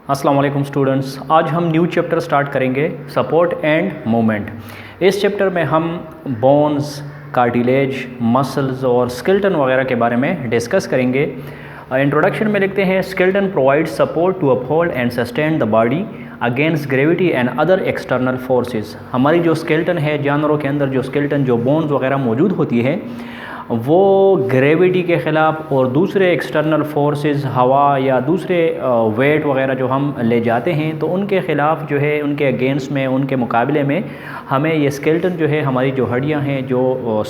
अस्सलाम वालेकुम स्टूडेंट्स, आज हम न्यू चैप्टर स्टार्ट करेंगे सपोर्ट एंड मूवमेंट। इस चैप्टर में हम बोन्स, कार्टिलेज, मसल्स और स्केलेटन वगैरह के बारे में डिस्कस करेंगे। इंट्रोडक्शन में लिखते हैं skeleton provide support to uphold and sustain the body against gravity and other external forces. हमारी जो स्केलेटन है, जानवरों के अंदर जो स्केलेटन जो बोन्स वगैरह मौजूद होती है वो ग्रेविटी के ख़िलाफ़ और दूसरे एक्सटर्नल फोर्सेस, हवा या दूसरे वेट वगैरह जो हम ले जाते हैं तो उनके ख़िलाफ़ जो है, उनके अगेंस्ट में, उनके मुकाबले में हमें ये स्केलेटन जो है, हमारी जो हड्डियां हैं, जो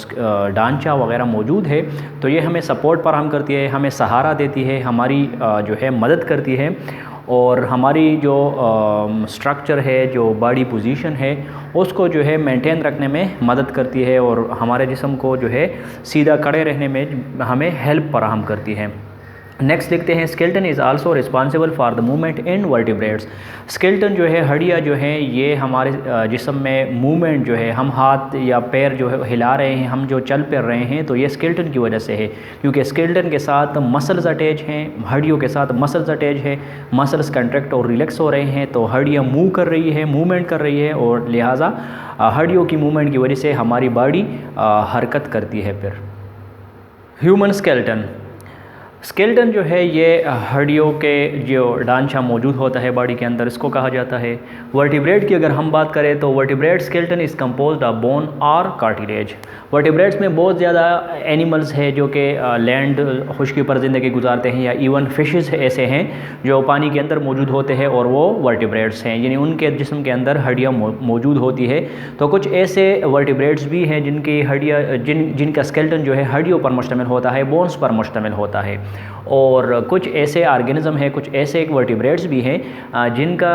ढांचा वगैरह मौजूद है, तो ये हमें सपोर्ट फराहम करती है, हमें सहारा देती है, हमारी जो है मदद करती है और हमारी जो स्ट्रक्चर है, जो बॉडी पोजीशन है, उसको जो है मेंटेन रखने में मदद करती है और हमारे जिस्म को जो है सीधा खड़े रहने में हमें हेल्प फराहम करती है। नेक्स्ट लिखते हैं skeleton is also responsible for the movement in vertebrates. Skeleton जो है, हड्डियाँ जो हैं, ये हमारे जिस्म में मूवमेंट जो है, हम हाथ या पैर जो है हिला रहे हैं, हम जो चल फिर रहे हैं, तो ये स्केलेटन की वजह से है, क्योंकि स्केलेटन के साथ मसल्स अटैच हैं, हड्डियों के साथ मसल्स अटैच है, मसल्स कंट्रैक्ट और रिलैक्स हो रहे हैं, तो हड्डियाँ मूव कर रही है, मूवमेंट कर रही है और लिहाजा हड्डियों की मूवमेंट की वजह से हमारी बॉडी हरकत करती है। फिर ह्यूमन स्केलेटन। स्केलेटन जो है ये हड्डियों के जो ढांचा मौजूद होता है बॉडी के अंदर, इसको कहा जाता है। वर्टिब्रेट की अगर हम बात करें तो vertebrate skeleton is composed of bone और कार्टिलेज। वर्टिब्रेट्स में बहुत ज़्यादा एनिमल्स है जो कि लैंड खुश्की पर ज़िंदगी गुजारते हैं, या इवन फिशेस ऐसे हैं जो पानी के अंदर मौजूद होते हैं और वो वर्टिब्रेट्स हैं, यानी उनके जिस्म के अंदर हड्डियाँ मौजूद होती है। तो कुछ ऐसे वर्टिब्रेट्स भी हैं जिनकी हड्डियाँ जिनका स्केलेटन जो है हड्डियों पर मुश्तमिल होता है, बोन्स पर मुश्तमिल होता है। और कुछ ऐसे ऑर्गेनिज्म है, कुछ ऐसे वर्टिब्रेट्स भी हैं जिनका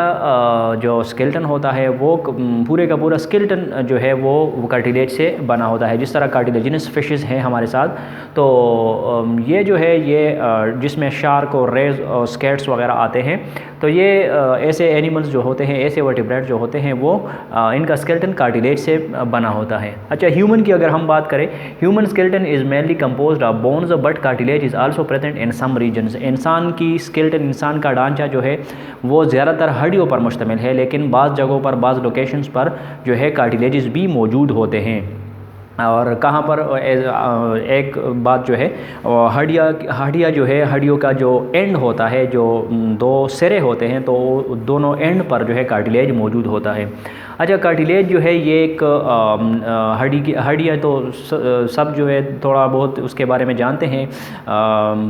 जो स्केलेटन होता है वो पूरे का पूरा स्केलेटन जो है वो कार्टिलेज से बना होता है। जिस तरह कार्टिलेजिनस फिशेस हैं हमारे साथ, तो ये जो है ये जिसमें शार्क और रेज और स्कैट्स वगैरह आते हैं, तो ये ऐसे एनिमल्स जो होते हैं, ऐसे वर्टिब्रेट्स जो होते हैं, वो इनका स्केलेटन कार्टिलेज से बना होता है। अच्छा, ह्यूमन की अगर हम बात करें, human skeleton is mainly composed of bones but cartilage is also present in some regions. इंसान की स्केलेटन, इंसान का ढांचा जो है वो ज़्यादातर हड्डियों पर मुश्तमिल है, लेकिन बाज़ जगहों पर, बाज़ लोकेशंस पर जो है कार्टिलेजेस भी मौजूद होते हैं। और कहाँ पर एक बात जो है, हड्डियाँ जो है, हड्डियों का जो एंड होता है, जो दो सिरे होते हैं, तो दोनों एंड पर जो है कार्टिलेज मौजूद होता है। अच्छा, कार्टिलेज जो है ये एक हड्डियाँ तो सब जो है थोड़ा बहुत उसके बारे में जानते हैं,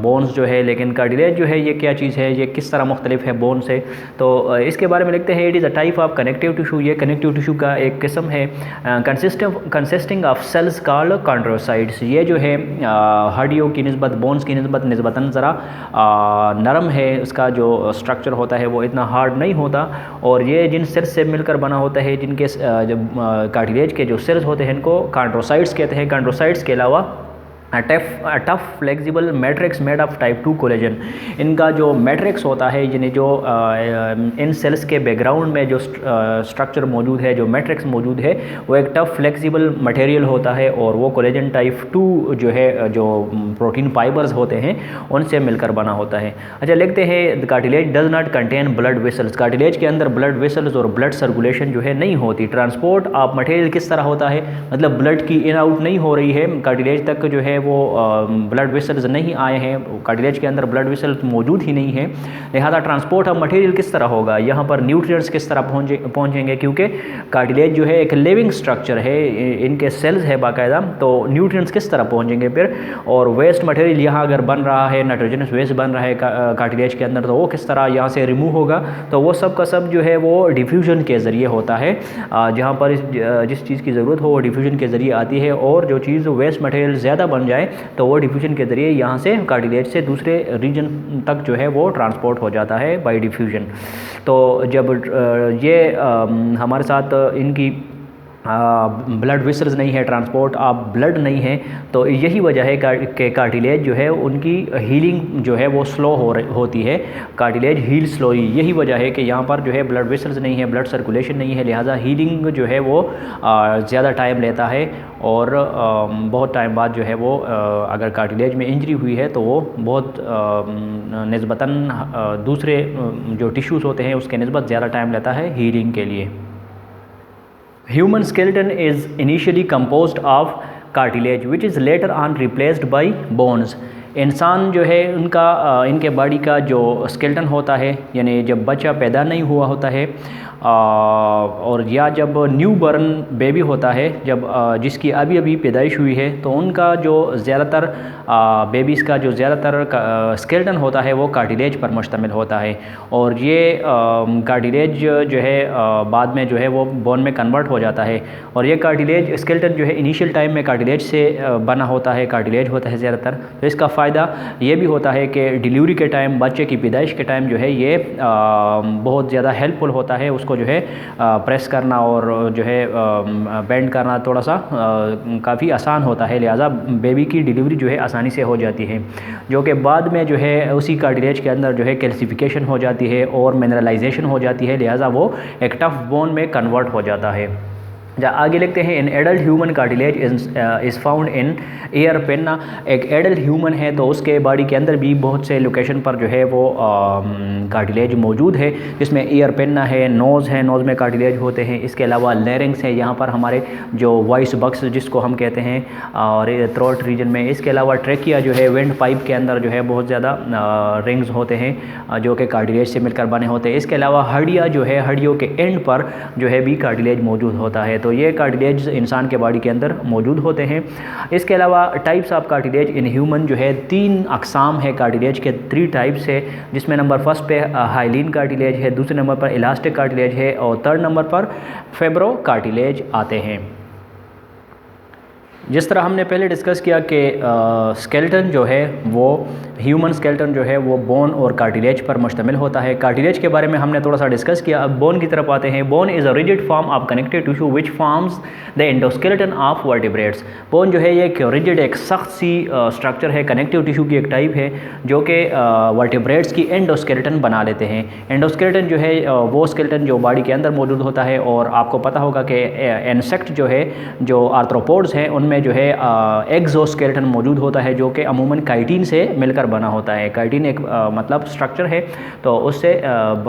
बोन्स जो है, लेकिन कार्टिलेज जो है ये क्या चीज़ है, ये किस तरह मुख्तलिफ है बोन से, तो इसके बारे में लिखते हैं it is a type of connective tissue. ये कनेक्टिव टिशू का एक किस्म है, consisting of cells called chondrocytes. ये जो है हड्डियों की निस्बत, बोन्स की निस्बतन ज़रा नरम है, इसका जो स्ट्रक्चर होता है वो इतना हार्ड नहीं होता, और ये जिन सेल्स से मिलकर बना होता है, जिनके कार्टिलेज के जो सेल्स होते हैं, इनको कॉन्ड्रोसाइट्स कहते हैं। कॉन्ड्रोसाइट्स के अलावा tough flexible matrix made of type 2 collagen. इनका जो मैट्रिक्स होता है, यानी जो इन सेल्स के बैकग्राउंड में जो स्ट्रक्चर मौजूद है, जो मैट्रिक्स मौजूद है, वो एक टफ फ्लेक्सिबल मटेरियल होता है और वो कोलेजन टाइप 2 जो है, जो प्रोटीन फाइबर्स होते हैं, उनसे मिलकर बना होता है। अच्छा, लिखते हैं cartilage does not contain blood vessels. Cartilage के अंदर ब्लड वेसल्स और ब्लड सर्कुलेशन जो है नहीं होती। ट्रांसपोर्ट ऑफ मटेरियल किस तरह होता है, मतलब ब्लड की इन आउट नहीं हो रही है, कार्टिलेज तक जो है वो ब्लड वेसल्स नहीं आए हैं, कार्टिलेज के अंदर ब्लड वेसल्स मौजूद ही नहीं है, लिहाजा ट्रांसपोर्ट ऑफ मटेरियल किस तरह होगा, यहाँ पर न्यूट्रिएंट्स किस तरह पहुँचेंगे, क्योंकि कार्टिलेज जो है एक लिविंग स्ट्रक्चर है, इनके सेल्स है बाकायदा, तो न्यूट्रिएंट्स किस तरह पहुँचेंगे फिर। और वेस्ट मटेरियल यहाँ अगर बन रहा है, नाइट्रोजनस वेस्ट बन रहा है कार्टिलेज के अंदर, तो वो किस तरह यहाँ से रिमूव होगा, तो वो सब का सब जो है वो डिफ्यूजन के ज़रिए होता है। जहाँ पर जिस चीज़ की ज़रूरत हो वो डिफ्यूजन के ज़रिए आती है, और जो चीज़ वेस्ट मटेरियल ज़्यादा बन जाए तो वो डिफ्यूजन के ज़रिए यहाँ से कार्टिलेज से दूसरे रीजन तक जो है वो ट्रांसपोर्ट हो जाता है बाय डिफ्यूजन। तो जब ये हमारे साथ इनकी ब्लड वेसल्स नहीं है, ट्रांसपोर्ट ऑफ ब्लड नहीं है, तो यही वजह है कि कार्टिलेज जो है उनकी हीलिंग जो है वो स्लो होती है, कार्टिलेज हील स्लोली। यही वजह है कि यहाँ पर जो है ब्लड वेसल्स नहीं है, ब्लड सर्कुलेशन नहीं है, लिहाजा हीलिंग जो है वो ज़्यादा टाइम लेता है और बहुत टाइम बाद जो है वो अगर कार्टिलेज में इंजरी हुई है तो वो बहुत निस्बतन दूसरे जो टिश्यूज़ होते हैं उसके निस्बत ज़्यादा टाइम लेता है हीलिंग के लिए। Human skeleton is initially composed of cartilage which is later on replaced by bones। इंसान जो है उनका इनके बॉडी का जो स्केलेटन होता है, यानी जब बच्चा पैदा नहीं हुआ होता है और या जब न्यू बर्न बेबी होता है, जब जिसकी अभी अभी पैदाइश हुई है, तो उनका जो ज़्यादातर बेबीज़ का जो ज़्यादातर स्केलेटन होता है वो कार्टिलेज पर मुश्तमिल होता है। और ये कार्टिलेज जो है बाद में जो है वो बोन में कन्वर्ट हो जाता है। और ये कार्टिलेज स्केलेटन जो है इनिशियल टाइम में कार्टिलेज से बना होता है, कार्टिलेज होता है ज़्यादातर। तो इसका फ़ायदा ये भी होता है कि डिलीवरी के टाइम, बच्चे की पैदाइश के टाइम जो है ये बहुत ज़्यादा हेल्पफुल होता है, उसको जो है प्रेस करना और जो है बेंड करना थोड़ा सा काफ़ी आसान होता है, लिहाजा बेबी की डिलीवरी जो है आसानी से हो जाती है। जो कि बाद में जो है उसी कार्टिलेज के अंदर जो है कैल्सिफिकेशन हो जाती है और मिनरलाइजेशन हो जाती है, लिहाजा वो एक टफ बोन में कन्वर्ट हो जाता है। आगे लिखते हैं in adult human cartilage is found in ear pinna. एक एडल्ट ह्यूमन है तो उसके बॉडी के अंदर भी बहुत से लोकेशन पर जो है वो कार्टिलेज मौजूद है, जिसमें एयर पेन्ना है, नोज़ है, नोज़ में कार्टिलेज होते हैं। इसके अलावा लैरिंग्स है, यहाँ पर हमारे जो वॉइस बक्स जिसको हम कहते हैं, और थ्रोट रीजन में। इसके अलावा ट्रेकिया जो है विंड पाइप के अंदर जो है बहुत ज़्यादा रिंग्स होते हैं जो कि कार्टिलेज से मिलकर बने होते हैं। इसके अलावा हड्डियाँ जो है, हड्डियों के एंड पर जो है भी कार्टिलेज मौजूद होता है। तो ये कार्टिलेज इंसान के बॉडी के अंदर मौजूद होते हैं। इसके अलावा types of cartilage in human जो है 3 अकसाम है कार्टिलेज के, 3 टाइप्स है, जिसमें नंबर फर्स्ट पे हाइलिन कार्टिलेज है, दूसरे नंबर पर इलास्टिक कार्टिलेज है और थर्ड नंबर पर फेब्रो कार्टिलेज आते हैं। जिस तरह हमने पहले डिस्कस किया कि स्केलेटन जो है वो ह्यूमन स्केलेटन जो है वो बोन और कार्टिलेज पर मुश्तमिल होता है। कार्टिलेज के बारे में हमने थोड़ा सा डिस्कस किया। अब बोन की तरफ आते हैं। Bone is a rigid form of connective tissue which forms the endoskeleton of vertebrates. Bone जो है ये एक रिजिड, एक सख्त सी स्ट्रक्चर है, कनेक्टिव टिश्यू की एक टाइप है जो कि वर्टिब्रेट्स की एंडोस्केलेटन बना लेते हैं। एंडोस्केलेटन जो है वो स्केलेटन जो बॉडी के अंदर मौजूद होता है, और आपको पता होगा कि इंसेक्ट जो है, जो आर्थ्रोपोड्स हैं, उनमें जो है एक्सोस्केलेटन मौजूद होता है जो कि अमूमन काइटिन से मिलकर बना होता है। काइटिन एक मतलब स्ट्रक्चर है, तो उससे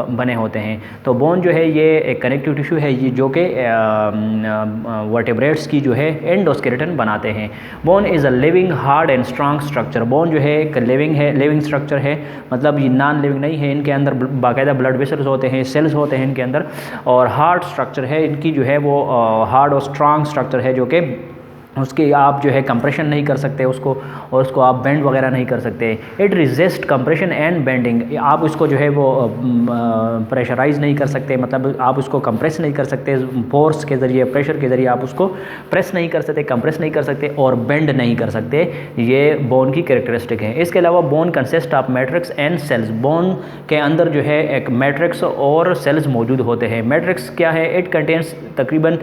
बने होते हैं। तो बोन जो है ये एक कनेक्टिव टिश्यू है ये जो कि वर्टिब्रेट्स की जो है एंडोस्केलेटन बनाते हैं। Bone is a living hard and strong structure. Bone जो है एक लिविंग स्ट्रक्चर है, मतलब ये नॉन लिविंग नहीं है। इनके अंदर बाकायदा ब्लड वेसल्स होते हैं, सेल्स होते हैं इनके अंदर, और हार्ड स्ट्रक्चर है इनकी जो है वो हार्ड और स्ट्रांग स्ट्रक्चर है जो कि उसकी आप जो है कंप्रेशन नहीं कर सकते उसको, और उसको आप बेंड वगैरह नहीं कर सकते। It resist compression and bending. आप उसको जो है वो प्रेशराइज नहीं कर सकते, मतलब आप उसको कंप्रेस नहीं कर सकते, फोर्स के ज़रिए, प्रेशर के ज़रिए आप उसको प्रेस नहीं कर सकते, कंप्रेस नहीं कर सकते और बेंड नहीं कर सकते। ये बोन की कैरेक्टरिस्टिक है। इसके अलावा bone consist of matrix and cells. Bone के अंदर जो है एक मैट्रिक्स और सेल्स मौजूद होते हैं। मैट्रिक्स क्या है? इट कंटेन्स तकरीबन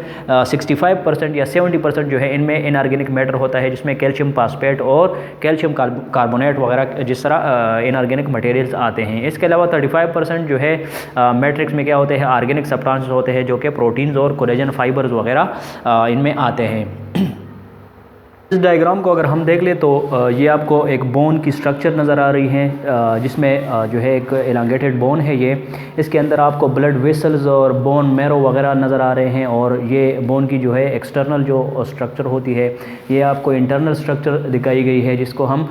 65% या 70% जो है इनमें इनऑर्गेनिक मैटर होता है, जिसमें कैल्शियम फास्फेट और कैल्शियम कार्बोनेट वगैरह जिस तरह इनऑर्गेनिक मटेरियल्स आते हैं। इसके अलावा 35% जो है मैट्रिक्स में क्या होते हैं? ऑर्गेनिक सब्सटेंसेस होते हैं जो कि प्रोटीन्स और कोलेजन फाइबर्स वगैरह इनमें आते हैं। इस डायग्राम को अगर हम देख ले तो ये आपको एक बोन की स्ट्रक्चर नज़र आ रही है, जिसमें जो है एक एलांगेटेड बोन है ये। इसके अंदर आपको ब्लड वेसल्स और बोन मैरो वगैरह नज़र आ रहे हैं, और ये बोन की जो है एक्सटर्नल जो स्ट्रक्चर होती है ये आपको इंटरनल स्ट्रक्चर दिखाई गई है, जिसको हम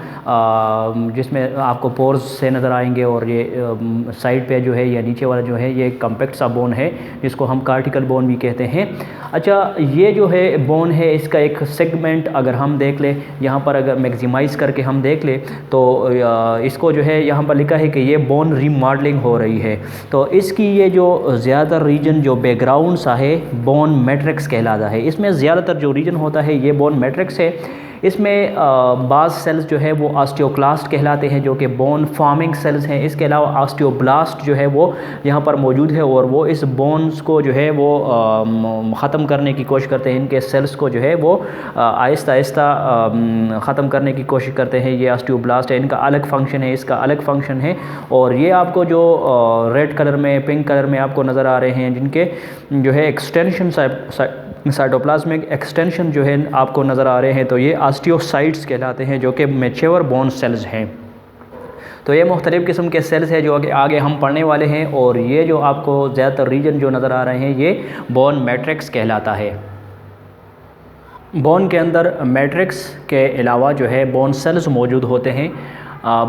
जिसमें आपको पोर्स से नज़र आएंगे। और ये साइड पे जो है या नीचे वाला जो है ये कम्पैक्ट सा बोन है, जिसको हम कार्टिकल बोन भी कहते हैं। अच्छा, ये जो है बोन है इसका एक सेगमेंट अगर हम देख ले, यहाँ पर अगर मैक्सिमाइज़ करके हम देख ले तो इसको जो है यहाँ पर लिखा है कि ये बोन रीमॉडलिंग हो रही है। तो इसकी ये जो ज़्यादातर रीजन जो बैकग्राउंड सा है बोन मैट्रिक्स कहलाता है। इसमें ज़्यादातर जो रीजन होता है ये बोन मैट्रिक्स है। इसमें बाज़ सेल्स जो है वो ऑस्टियोक्लास्ट कहलाते हैं, जो कि बोन फॉर्मिंग सेल्स हैं। इसके अलावा ऑस्टियोब्लास्ट जो है वो यहाँ पर मौजूद है और वो इस बोन्स को जो है वो ख़त्म करने की कोशिश करते हैं। इनके सेल्स को जो है वो आहिस्ता आहिस्ता ख़त्म करने की कोशिश करते हैं। ये ऑस्टियोब्लास्ट है, इनका अलग फंक्शन है, इसका अलग फंक्शन है। और ये आपको जो रेड कलर में, पिंक कलर में आपको नज़र आ रहे हैं, जिनके जो है एक्सटेंशन साइटोप्लाज्मिक एक्सटेंशन जो है आपको नज़र आ रहे हैं, तो ये ऑस्टियोसाइट्स कहलाते हैं, जो कि मैच्योर बोन सेल्स हैं। तो ये मुख्तलिफ़ किस्म के सेल्स हैं जो आगे हम पढ़ने वाले हैं। और ये जो आपको ज़्यादातर रीजन जो नज़र आ रहे हैं, ये बोन मैट्रिक्स कहलाता है। बोन के अंदर मैट्रिक्स के अलावा जो है बोन सेल्स मौजूद होते हैं।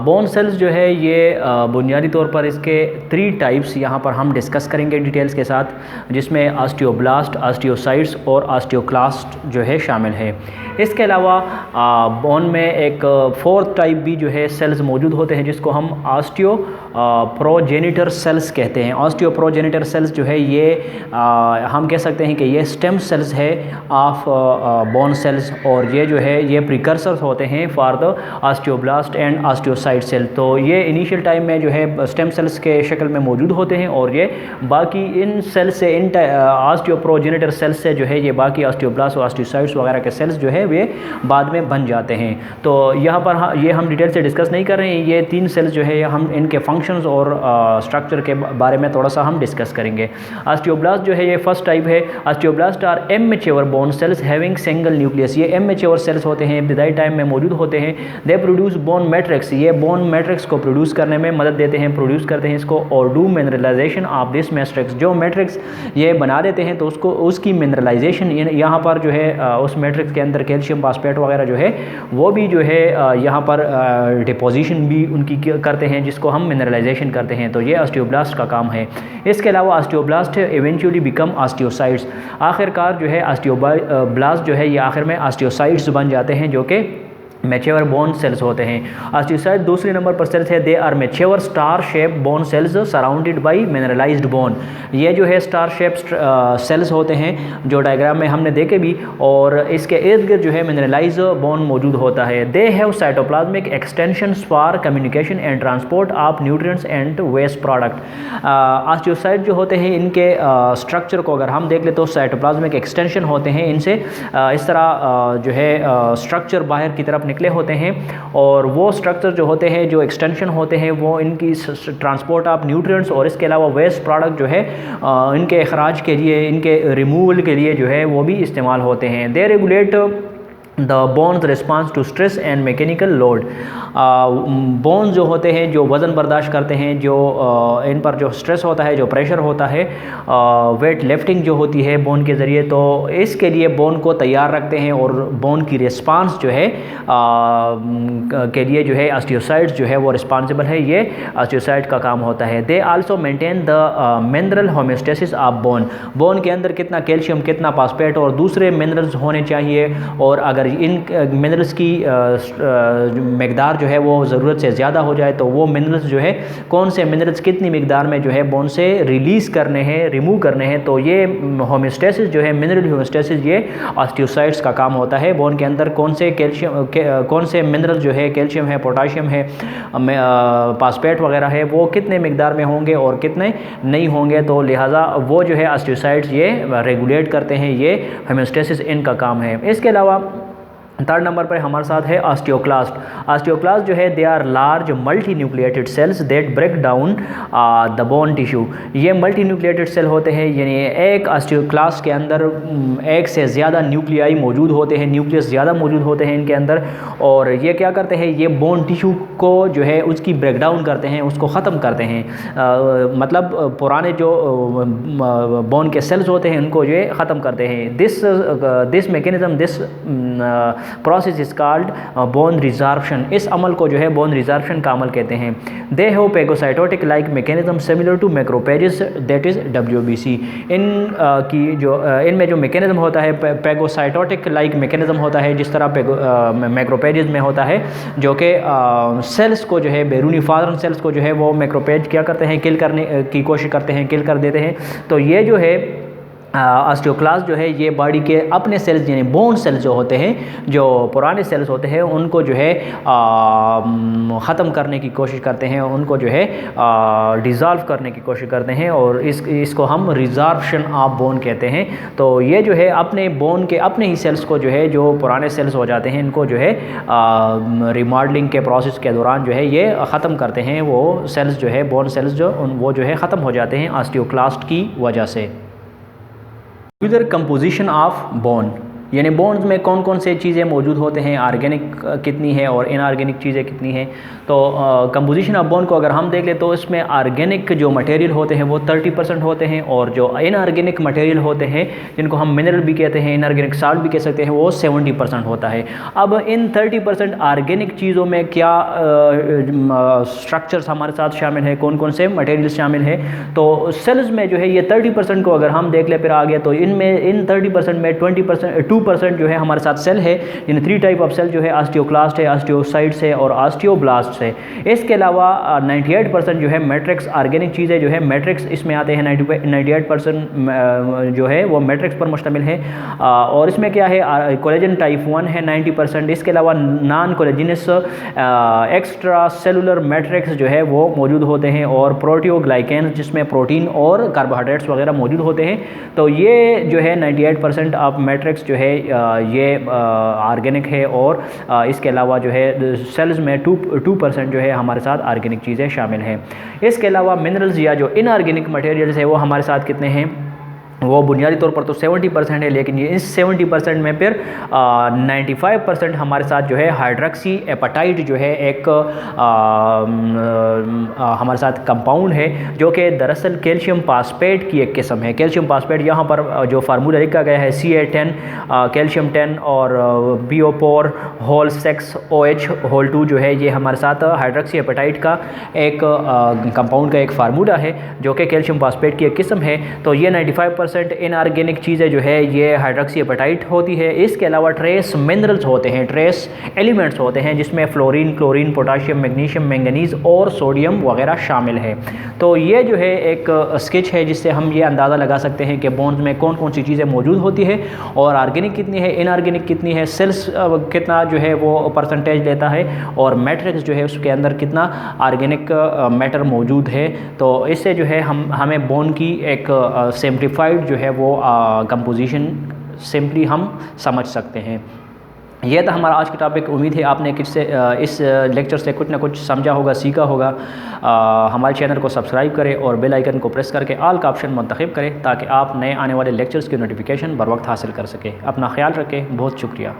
बोन सेल्स जो है ये बुनियादी तौर पर इसके 3 टाइप्स यहाँ पर हम डिस्कस करेंगे डिटेल्स के साथ, जिसमें ऑस्टियोब्लास्ट, ऑस्टियोसाइट्स और ऑस्टियोक्लास्ट जो है शामिल है। इसके अलावा बोन में एक 4th टाइप भी जो है सेल्स मौजूद होते हैं, जिसको हम ऑस्टियो प्रोजेनिटर सेल्स कहते हैं। ऑस्टियो प्रोजेनिटर सेल्स जो है ये हम कह सकते हैं कि ये स्टेम सेल्स है ऑफ बोन सेल्स, और ये जो है ये प्रिकर्सर्स होते हैं for the osteoblast and osteocyte cell. तो ये इनिशियल टाइम में जो है स्टेम सेल्स के शक्ल में मौजूद होते हैं, और ये बाकी इन सेल्स से, इन ऑस्टियो प्रोजेनिटर सेल्स से जो है ये बाकी ऑस्टियोब्लास्ट और ऑस्टियोसाइट्स वगैरह के सेल्स जो है वे बाद में बन जाते हैं। तो यहाँ पर ये हम डिटेल से डिस्कस नहीं कर रहे हैं। ये 3 सेल्स जो है हम इनके फंक्शंस और स्ट्रक्चर के बारे में थोड़ा सा हम डिस्कस करेंगे। ऑस्टियोब्लास्ट जो है ये फर्स्ट टाइप है। Osteoblast are immature bone cells having single nucleus. ये इमैच्योर सेल्स होते हैं, इब्तिदाई टाइम में मौजूद होते हैं। They produce bone matrix. ये बोन मैट्रिक्स को प्रोड्यूस करने में मदद देते हैं, प्रोड्यूस करते हैं इसको, और do mineralisation of this matrix. जो मैट्रिक्स ये बना देते हैं तो उसको, उसकी मिनरलाइजेशन यहाँ पर जो है उस मैट्रिक्स के अंदर कैल्शियम फास्फेट वगैरह जो है वो भी जो है यहाँ पर डिपोजिशन भी उनकी करते हैं, जिसको हम मिनरलाइजेशन करते हैं। तो ये ऑस्टियोब्लास्ट का काम है। इसके अलावा ऑस्टियोब्लास्ट इवेंचुअली बिकम ऑस्टियोसाइट्स। आखिरकार जो है ऑस्टियोब्लास्ट जो है ये आखिर में ऑस्टियोसाइट्स बन जाते हैं, जो कि मैच्योर बोन सेल्स होते हैं। ऑस्टियोसाइट दूसरे नंबर पर सेल्स है। They are mature star shape bone cells surrounded by mineralized bone. ये जो है स्टार शेप सेल्स होते हैं, जो डायग्राम में हमने देखे भी, और इसके इर्द गिर्द जो है मिनरलाइज बोन मौजूद होता है। They have cytoplasmic extensions for communication and transport of nutrients and waste product. Osteocyte जो होते हैं इनके स्ट्रक्चर को अगर हम देख ले तो साइटोप्लाज्मिक एक्सटेंशन होते हैं। इनसे इस तरह जो है स्ट्रक्चर बाहर की तरफ निकले होते हैं, और वो स्ट्रक्चर जो होते हैं, जो एक्सटेंशन होते हैं, वो इनकी ट्रांसपोर्ट ऑफ न्यूट्रिएंट्स और इसके अलावा वेस्ट प्रोडक्ट जो है इनके अखराज के लिए, इनके रिमूवल के लिए जो है वो भी इस्तेमाल होते हैं। They regulate the bones response to stress and mechanical load. Bones जो होते हैं जो वज़न बर्दाश्त करते हैं, जो इन पर जो स्ट्रेस होता है, जो प्रेशर होता है, वेट लिफ्टिंग जो होती है बोन के ज़रिए, तो इसके लिए बोन को तैयार रखते हैं, और बोन की रिस्पांस जो है के लिए जो है ऑस्टियोसाइट्स जो है वो रिस्पॉन्सिबल है। ये ऑस्टियोसाइट का काम होता है। They also maintain the mineral homeostasis of bone. Bone के अंदर कितना कैल्शियम, कितना फास्फेट और दूसरे मिनरल्स होने चाहिए, और अगर इन मिनरल्स की मकदार जो है वो ज़रूरत से ज़्यादा हो जाए तो वो मिनरल्स जो है, कौन से मिनरल्स कितनी मकदार में जो है बोन से रिलीज़ करने हैं, रिमूव करने हैं, तो ये होम्योस्टेसिस जो है, मिनरल होम्योस्टेसिस, ये ऑस्टियोसाइट्स का काम होता है। बोन के अंदर कौन से कैल्शियम, कौन से मिनरल जो है, कैल्शियम है, पोटाशियम है, फास्फेट वगैरह है, वो कितने मकदार में होंगे और कितने नहीं होंगे, तो लिहाजा वो जो है ऑस्टियोसाइट्स ये रेगुलेट करते हैं। ये होम्योस्टेसिस इनका काम है। इसके अलावा 3rd नंबर पर हमारे साथ है ऑस्टियोक्लास्ट। ऑस्टियोक्लास्ट जो है they are large multi nucleated cells that break down the bone tissue. ये मल्टी न्यूक्लिएटेड सेल होते हैं, यानी एक ऑस्टियोक्लास्ट के अंदर एक से ज़्यादा न्यूक्लियाई मौजूद होते हैं, न्यूक्लियस ज़्यादा मौजूद होते हैं इनके अंदर, और ये क्या करते हैं, ये बोन टिश्यू को जो है उसकी ब्रेक डाउन करते हैं, उसको ख़त्म करते हैं। मतलब पुराने जो बोन के सेल्स होते हैं उनको जो है ख़त्म करते हैं। This mechanism, this process is called bone resorption. इस अमल को जो है बोन रिजॉर्प्शन का अमल कहते हैं। They have phagocytotic like mechanism similar to macrophages, that is WBC। की जो इनमें जो मैकेनिज्म होता है पेगोसाइटोटिक लाइक मैकेनिज्म होता है, जिस तरह मैक्रोपेजेस में होता है, जो कि सेल्स को जो है, बैरूनी फॉरेन सेल्स को जो है वो मैक्रोपेज क्या करते हैं, किल करने की कोशिश करते हैं, किल कर देते हैं। तो ये जो है ऑस्टियोक्लास्ट जो है ये बॉडी के अपने सेल्स यानी बोन सेल्स जो होते हैं, जो पुराने सेल्स होते हैं, उनको जो है ख़त्म करने की कोशिश करते हैं, उनको जो है डिज़ॉल्व करने की कोशिश करते हैं और इसको हम रिज़ॉर्प्शन ऑफ बोन कहते हैं। तो ये जो है अपने बोन के अपने ही सेल्स को जो है, जो पुराने सेल्स हो जाते हैं, इनको जो है रिमॉडलिंग के प्रोसेस के दौरान जो है ये ख़त्म करते हैं। वो सेल्स जो है बोन सेल्स वो जो है ख़त्म हो जाते हैं ऑस्टियोक्लास्ट की वजह से। यूजर कंपोजिशन ऑफ बोन यानी बोन्स में कौन कौन से चीज़ें मौजूद होते हैं, ऑर्गेनिक कितनी है और इनऑर्गेनिक चीज़ें कितनी हैं। तो कंपोजिशन ऑफ बोन को अगर हम देख लें तो इसमें ऑर्गेनिक जो मटेरियल होते हैं वो 30% होते हैं और जो इनऑर्गेनिक मटेरियल होते हैं, जिनको हम मिनरल भी कहते हैं, इनऑर्गेनिक साल्ट भी कह सकते हैं, वो 70% होता है। अब इन 30% ऑर्गेनिक चीज़ों में क्या स्ट्रक्चर्स हमारे साथ शामिल है, कौन कौन से मटेरियल शामिल है। तो सेल्स में जो है ये 30% को अगर हम देख लें फिर आगे, तो इनमें इन 30% में 2% जो है हमारे साथ सेल है। इन 3 टाइप ऑफ सेल जो है ऑस्टियोक्लास्ट है, ऑस्टियोसाइट्स है और ऑस्टियोब्लास्ट है। इसके अलावा 98% जो है मैट्रिक्स ऑर्गेनिक चीज़ें जो है मैट्रिक्स इसमें आते हैं। 98% जो है वो मैट्रिक्स पर मुश्तमिल है। और इसमें क्या है, कोलेजन टाइप 1 है 90%। इसके अलावा नॉन कोलेजिनस एक्स्ट्रा सेलुलर मैट्रिक्स जो है वो मौजूद होते हैं और प्रोटियोग्लाइकेन्स जिसमें प्रोटीन और कार्बोहाइड्रेट्स वगैरह मौजूद होते हैं। तो ये जो है 98% ऑफ मैट्रिक्स जो है ये ऑर्गेनिक है। और इसके अलावा जो है सेल्स में 2% जो है हमारे साथ ऑर्गेनिक चीज़ें शामिल हैं। इसके अलावा मिनरल्स या जो इनऑर्गेनिक मटेरियल्स है वो हमारे साथ कितने हैं, वो बुनियादी तौर पर तो 70% है, लेकिन ये इस 70% में फिर 95% हमारे साथ जो है हाइड्रोक्सी एपेटाइट जो है एक हमारे साथ कंपाउंड है, जो कि दरअसल कैल्शियम फास्फेट की एक किस्म है। कैल्शियम फास्फेट यहाँ पर जो फार्मूला लिखा गया है Ca10 कैल्शियम 10 और BO4 होल 6 OH होल 2 जो है ये हमारे साथ हाइड्रोक्सी एपेटाइट का एक कंपाउंड का एक फार्मूला है, जो कि कैल्शियम फास्फेट की एक किस्म है। तो ये 95% इनऑर्गेनिक चीज़ें जो है ये हाइड्रोक्सी एपेटाइट होती है। इसके अलावा ट्रेस मिनरल्स होते हैं, ट्रेस एलिमेंट्स होते हैं, जिसमें fluorine, chlorine, potassium, magnesium, manganese और सोडियम वगैरह शामिल है। तो ये जो है एक स्केच है जिससे हम ये अंदाज़ा लगा सकते हैं कि बोन्स में कौन कौन सी चीज़ें मौजूद होती है और ऑर्गेनिक कितनी है, इनऑर्गेनिक कितनी है, सेल्स कितना जो है वो परसेंटेज लेता है और मैट्रिक्स जो है उसके अंदर कितना ऑर्गेनिक मैटर मौजूद है। तो इससे जो है हमें बोन की एक सिम्प्लीफाइड जो है वो कंपोजिशन सिंपली हम समझ सकते हैं। यह था हमारा आज का टॉपिक। उम्मीद है आपने इस लेक्चर से कुछ ना कुछ समझा होगा, सीखा होगा। हमारे चैनल को सब्सक्राइब करें और बेल आइकन को प्रेस करके ऑल का ऑप्शन मुंतखब करें ताकि आप नए आने वाले लेक्चर्स की नोटिफिकेशन बर वक्त हासिल कर सकें। अपना ख्याल रखें। बहुत शुक्रिया।